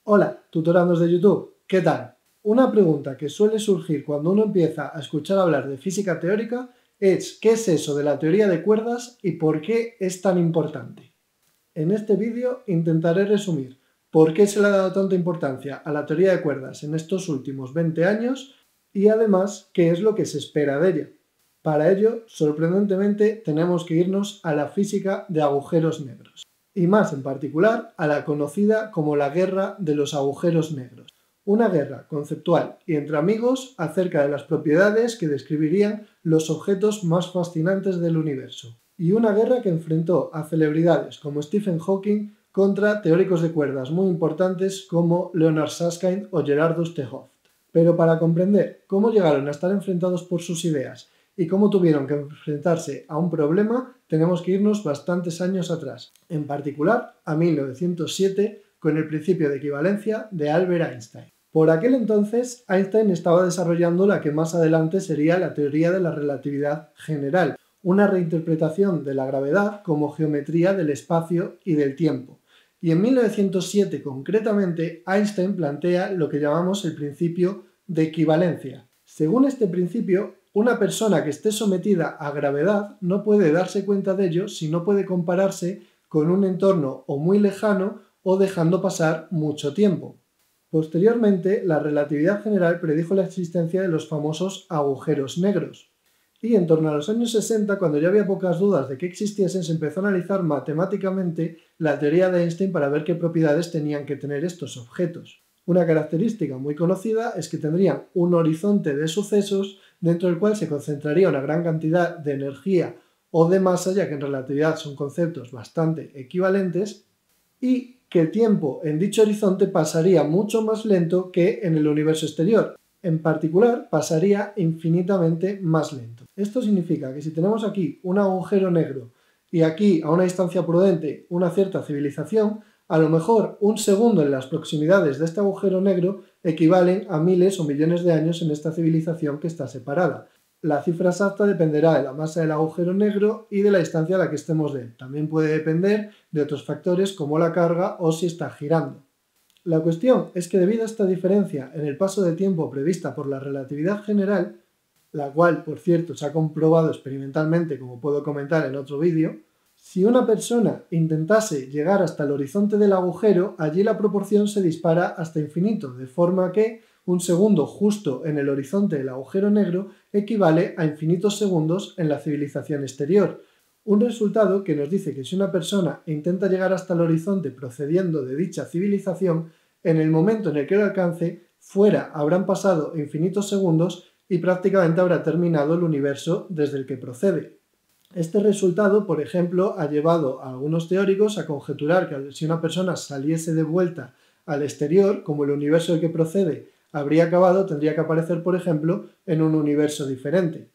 Hola, tutorandos de YouTube, ¿qué tal? Una pregunta que suele surgir cuando uno empieza a escuchar hablar de física teórica es ¿qué es eso de la teoría de cuerdas y por qué es tan importante? En este vídeo intentaré resumir por qué se le ha dado tanta importancia a la teoría de cuerdas en estos últimos 20 años y además qué es lo que se espera de ella. Para ello, sorprendentemente, tenemos que irnos a la física de agujeros negros y más en particular a la conocida como la guerra de los agujeros negros. Una guerra conceptual y entre amigos acerca de las propiedades que describirían los objetos más fascinantes del universo. Y una guerra que enfrentó a celebridades como Stephen Hawking contra teóricos de cuerdas muy importantes como Leonard Susskind o Gerardus de Hooft. Pero para comprender cómo llegaron a estar enfrentados por sus ideas y cómo tuvieron que enfrentarse a un problema, tenemos que irnos bastantes años atrás, en particular a 1907 con el principio de equivalencia de Albert Einstein. Por aquel entonces, Einstein estaba desarrollando la que más adelante sería la teoría de la relatividad general, una reinterpretación de la gravedad como geometría del espacio y del tiempo. Y en 1907 concretamente, Einstein plantea lo que llamamos el principio de equivalencia. Según este principio, una persona que esté sometida a gravedad no puede darse cuenta de ello si no puede compararse con un entorno o muy lejano o dejando pasar mucho tiempo. Posteriormente, la relatividad general predijo la existencia de los famosos agujeros negros. Y en torno a los años 60, cuando ya había pocas dudas de que existiesen, se empezó a analizar matemáticamente la teoría de Einstein para ver qué propiedades tenían que tener estos objetos. Una característica muy conocida es que tendrían un horizonte de sucesos dentro del cual se concentraría una gran cantidad de energía o de masa, ya que en relatividad son conceptos bastante equivalentes, y que el tiempo en dicho horizonte pasaría mucho más lento que en el universo exterior. En particular, pasaría infinitamente más lento. Esto significa que si tenemos aquí un agujero negro y aquí a una distancia prudente una cierta civilización, a lo mejor un segundo en las proximidades de este agujero negro equivalen a miles o millones de años en esta civilización que está separada. La cifra exacta dependerá de la masa del agujero negro y de la distancia a la que estemos de él. También puede depender de otros factores como la carga o si está girando. La cuestión es que debido a esta diferencia en el paso de tiempo prevista por la relatividad general, la cual, por cierto, se ha comprobado experimentalmente, como puedo comentar en otro vídeo, si una persona intentase llegar hasta el horizonte del agujero, allí la proporción se dispara hasta infinito, de forma que un segundo justo en el horizonte del agujero negro equivale a infinitos segundos en la civilización exterior. Un resultado que nos dice que si una persona intenta llegar hasta el horizonte procediendo de dicha civilización, en el momento en el que lo alcance, fuera habrán pasado infinitos segundos y prácticamente habrá terminado el universo desde el que procede. Este resultado, por ejemplo, ha llevado a algunos teóricos a conjeturar que si una persona saliese de vuelta al exterior, como el universo del que procede habría acabado, tendría que aparecer, por ejemplo, en un universo diferente.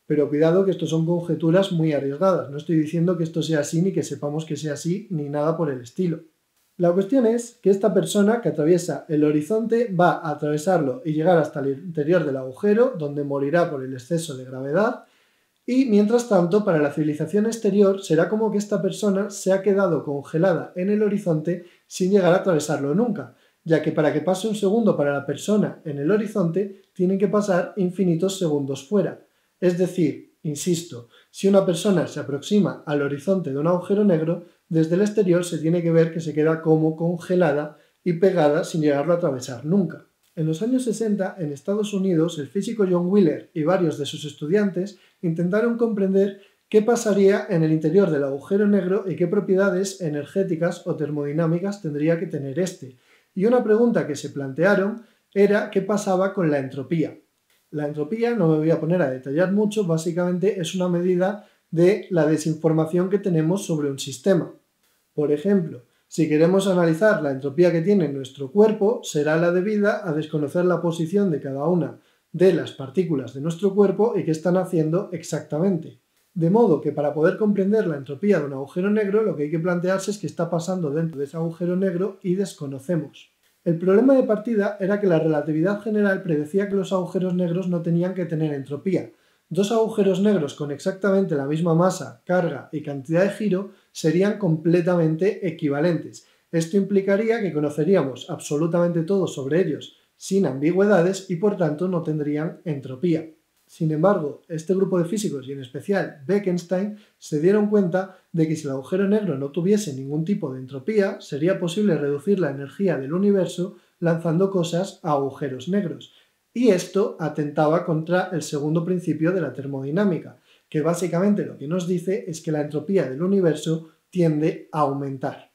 Pero cuidado que esto son conjeturas muy arriesgadas, no estoy diciendo que esto sea así ni que sepamos que sea así ni nada por el estilo. La cuestión es que esta persona que atraviesa el horizonte va a atravesarlo y llegar hasta el interior del agujero, donde morirá por el exceso de gravedad, y mientras tanto para la civilización exterior será como que esta persona se ha quedado congelada en el horizonte sin llegar a atravesarlo nunca, ya que para que pase un segundo para la persona en el horizonte tienen que pasar infinitos segundos fuera. Es decir, insisto, si una persona se aproxima al horizonte de un agujero negro, desde el exterior se tiene que ver que se queda como congelada y pegada sin llegarlo a atravesar nunca. En los años 60, en Estados Unidos, el físico John Wheeler y varios de sus estudiantes intentaron comprender qué pasaría en el interior del agujero negro y qué propiedades energéticas o termodinámicas tendría que tener este. Y una pregunta que se plantearon era qué pasaba con la entropía. La entropía, no me voy a poner a detallar mucho, básicamente es una medida de la desinformación que tenemos sobre un sistema. Por ejemplo, si queremos analizar la entropía que tiene nuestro cuerpo, será la debida a desconocer la posición de cada una de las partículas de nuestro cuerpo y qué están haciendo exactamente. De modo que para poder comprender la entropía de un agujero negro, lo que hay que plantearse es qué está pasando dentro de ese agujero negro y desconocemos. El problema de partida era que la relatividad general predecía que los agujeros negros no tenían que tener entropía. Dos agujeros negros con exactamente la misma masa, carga y cantidad de giro serían completamente equivalentes. Esto implicaría que conoceríamos absolutamente todo sobre ellos sin ambigüedades y por tanto no tendrían entropía. Sin embargo, este grupo de físicos y en especial Bekenstein se dieron cuenta de que si el agujero negro no tuviese ningún tipo de entropía, sería posible reducir la energía del universo lanzando cosas a agujeros negros. Y esto atentaba contra el segundo principio de la termodinámica, que básicamente lo que nos dice es que la entropía del universo tiende a aumentar.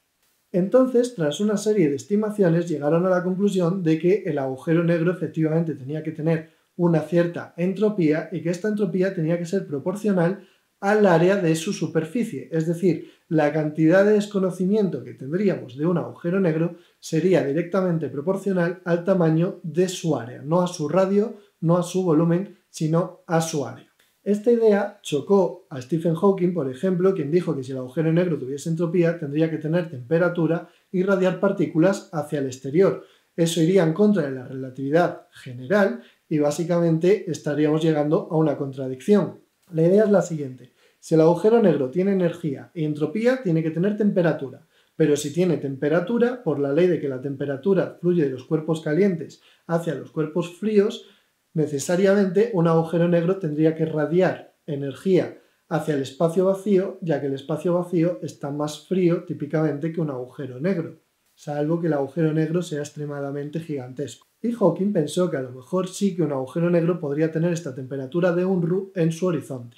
Entonces, tras una serie de estimaciones, llegaron a la conclusión de que el agujero negro efectivamente tenía que tener una cierta entropía y que esta entropía tenía que ser proporcional al área de su superficie, es decir, la cantidad de desconocimiento que tendríamos de un agujero negro sería directamente proporcional al tamaño de su área, no a su radio, no a su volumen, sino a su área. Esta idea chocó a Stephen Hawking, por ejemplo, quien dijo que si el agujero negro tuviese entropía tendría que tener temperatura y radiar partículas hacia el exterior. Eso iría en contra de la relatividad general y básicamente estaríamos llegando a una contradicción. La idea es la siguiente: si el agujero negro tiene energía y entropía, tiene que tener temperatura. Pero si tiene temperatura, por la ley de que la temperatura fluye de los cuerpos calientes hacia los cuerpos fríos, necesariamente un agujero negro tendría que radiar energía hacia el espacio vacío, ya que el espacio vacío está más frío típicamente que un agujero negro, salvo que el agujero negro sea extremadamente gigantesco. Y Hawking pensó que a lo mejor sí que un agujero negro podría tener esta temperatura de Unruh en su horizonte.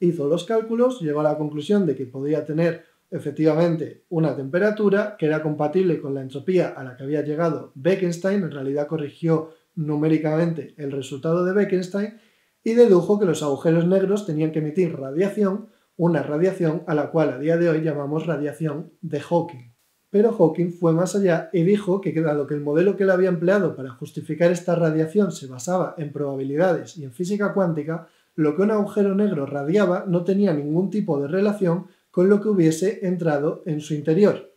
Hizo los cálculos, llegó a la conclusión de que podía tener efectivamente una temperatura que era compatible con la entropía a la que había llegado Bekenstein. En realidad corrigió numéricamente el resultado de Bekenstein y dedujo que los agujeros negros tenían que emitir radiación, una radiación a la cual a día de hoy llamamos radiación de Hawking. Pero Hawking fue más allá y dijo que dado que el modelo que él había empleado para justificar esta radiación se basaba en probabilidades y en física cuántica, lo que un agujero negro radiaba no tenía ningún tipo de relación con lo que hubiese entrado en su interior,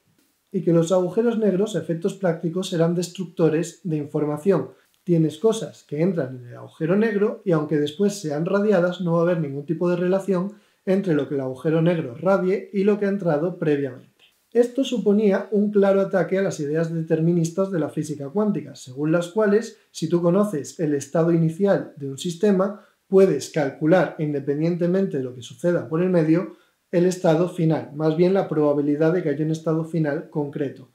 y que los agujeros negros, a efectos prácticos, eran destructores de información. Tienes cosas que entran en el agujero negro y aunque después sean radiadas no va a haber ningún tipo de relación entre lo que el agujero negro radie y lo que ha entrado previamente. Esto suponía un claro ataque a las ideas deterministas de la física cuántica, según las cuales, si tú conoces el estado inicial de un sistema, puedes calcular, independientemente de lo que suceda por el medio, el estado final, más bien la probabilidad de que haya un estado final concreto.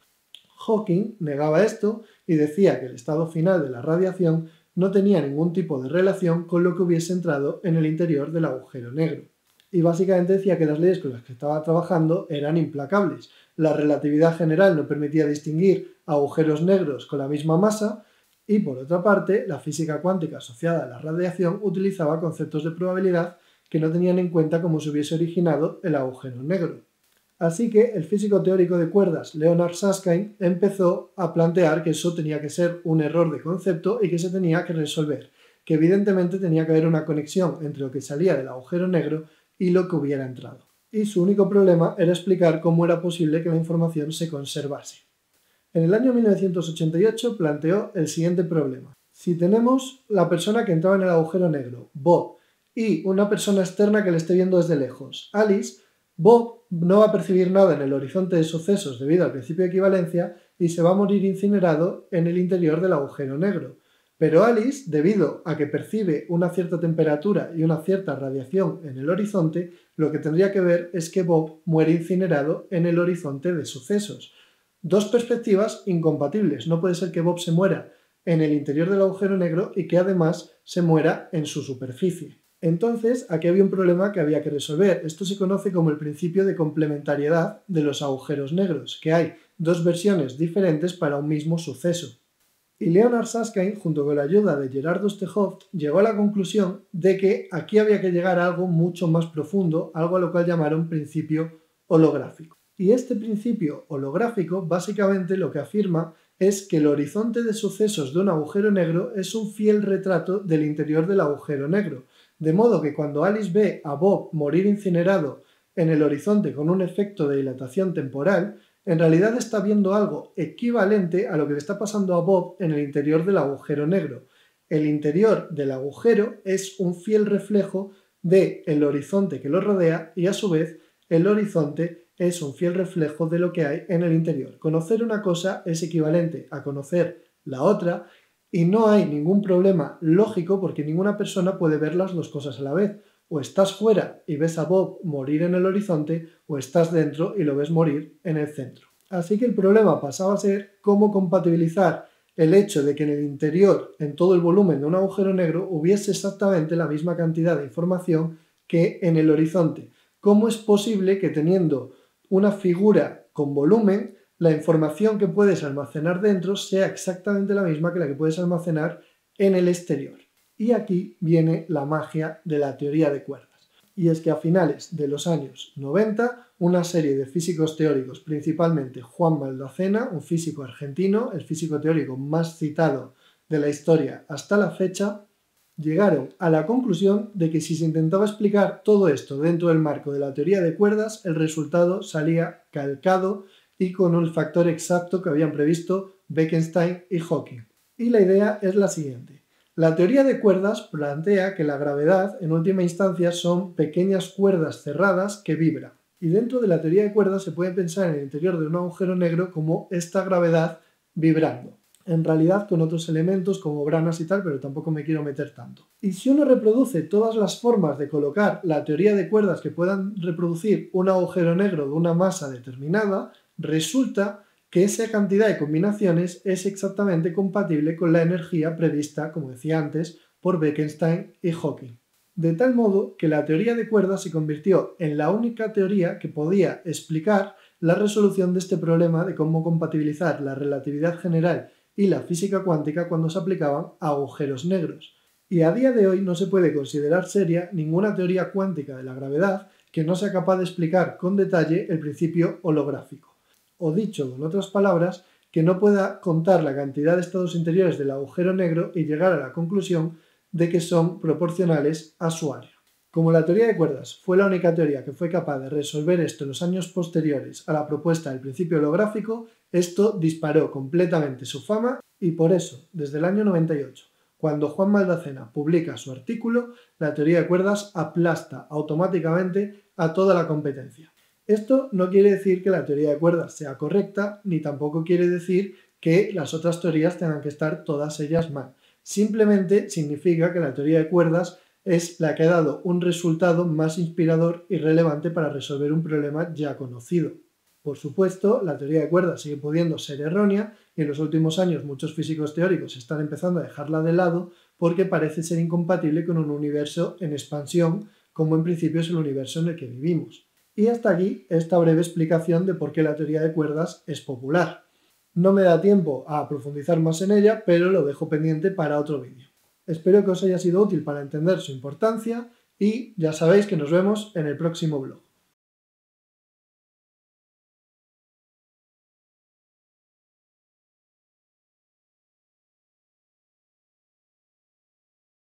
Hawking negaba esto y decía que el estado final de la radiación no tenía ningún tipo de relación con lo que hubiese entrado en el interior del agujero negro. Y básicamente decía que las leyes con las que estaba trabajando eran implacables. La relatividad general no permitía distinguir agujeros negros con la misma masa y, por otra parte, la física cuántica asociada a la radiación utilizaba conceptos de probabilidad que no tenían en cuenta cómo se hubiese originado el agujero negro. Así que el físico teórico de cuerdas Leonard Susskind empezó a plantear que eso tenía que ser un error de concepto y que se tenía que resolver, que evidentemente tenía que haber una conexión entre lo que salía del agujero negro y lo que hubiera entrado. Y su único problema era explicar cómo era posible que la información se conservase. En el año 1988 planteó el siguiente problema. Si tenemos la persona que entraba en el agujero negro, Bob, y una persona externa que le esté viendo desde lejos, Alice, Bob no va a percibir nada en el horizonte de sucesos debido al principio de equivalencia y se va a morir incinerado en el interior del agujero negro. Pero Alice, debido a que percibe una cierta temperatura y una cierta radiación en el horizonte, lo que tendría que ver es que Bob muere incinerado en el horizonte de sucesos. Dos perspectivas incompatibles. No puede ser que Bob se muera en el interior del agujero negro y que además se muera en su superficie. Entonces, aquí había un problema que había que resolver. Esto se conoce como el principio de complementariedad de los agujeros negros, que hay dos versiones diferentes para un mismo suceso. Y Leonard Susskind, junto con la ayuda de Gerard Oosterhoff, llegó a la conclusión de que aquí había que llegar a algo mucho más profundo, algo a lo cual llamaron principio holográfico. Y este principio holográfico básicamente lo que afirma es que el horizonte de sucesos de un agujero negro es un fiel retrato del interior del agujero negro, de modo que cuando Alice ve a Bob morir incinerado en el horizonte con un efecto de dilatación temporal, en realidad está viendo algo equivalente a lo que le está pasando a Bob en el interior del agujero negro. El interior del agujero es un fiel reflejo del horizonte que lo rodea y a su vez el horizonte es un fiel reflejo de lo que hay en el interior. Conocer una cosa es equivalente a conocer la otra y no hay ningún problema lógico porque ninguna persona puede ver las dos cosas a la vez. O estás fuera y ves a Bob morir en el horizonte o estás dentro y lo ves morir en el centro. Así que el problema pasaba a ser cómo compatibilizar el hecho de que en el interior, en todo el volumen de un agujero negro, hubiese exactamente la misma cantidad de información que en el horizonte. ¿Cómo es posible que teniendo una figura con volumen, la información que puedes almacenar dentro sea exactamente la misma que la que puedes almacenar en el exterior? Y aquí viene la magia de la teoría de cuerdas. Y es que a finales de los años 90, una serie de físicos teóricos, principalmente Juan Maldacena, un físico argentino, el físico teórico más citado de la historia hasta la fecha, llegaron a la conclusión de que si se intentaba explicar todo esto dentro del marco de la teoría de cuerdas, el resultado salía calcado y con el factor exacto que habían previsto Bekenstein y Hawking. Y la idea es la siguiente. La teoría de cuerdas plantea que la gravedad, en última instancia, son pequeñas cuerdas cerradas que vibran. Y dentro de la teoría de cuerdas se puede pensar en el interior de un agujero negro como esta gravedad vibrando. En realidad con otros elementos como branas y tal, pero tampoco me quiero meter tanto. Y si uno reproduce todas las formas de colocar la teoría de cuerdas que puedan reproducir un agujero negro de una masa determinada, resulta que esa cantidad de combinaciones es exactamente compatible con la energía prevista, como decía antes, por Bekenstein y Hawking. De tal modo que la teoría de cuerdas se convirtió en la única teoría que podía explicar la resolución de este problema de cómo compatibilizar la relatividad general y la física cuántica cuando se aplicaban a agujeros negros. Y a día de hoy no se puede considerar seria ninguna teoría cuántica de la gravedad que no sea capaz de explicar con detalle el principio holográfico. O dicho con otras palabras, que no pueda contar la cantidad de estados interiores del agujero negro y llegar a la conclusión de que son proporcionales a su área. Como la teoría de cuerdas fue la única teoría que fue capaz de resolver esto en los años posteriores a la propuesta del principio holográfico, esto disparó completamente su fama y por eso, desde el año 98, cuando Juan Maldacena publica su artículo, la teoría de cuerdas aplasta automáticamente a toda la competencia. Esto no quiere decir que la teoría de cuerdas sea correcta, ni tampoco quiere decir que las otras teorías tengan que estar todas ellas mal. Simplemente significa que la teoría de cuerdas es la que ha dado un resultado más inspirador y relevante para resolver un problema ya conocido. Por supuesto, la teoría de cuerdas sigue pudiendo ser errónea y en los últimos años muchos físicos teóricos están empezando a dejarla de lado porque parece ser incompatible con un universo en expansión, como en principio es el universo en el que vivimos. Y hasta aquí esta breve explicación de por qué la teoría de cuerdas es popular. No me da tiempo a profundizar más en ella, pero lo dejo pendiente para otro vídeo. Espero que os haya sido útil para entender su importancia y ya sabéis que nos vemos en el próximo blog.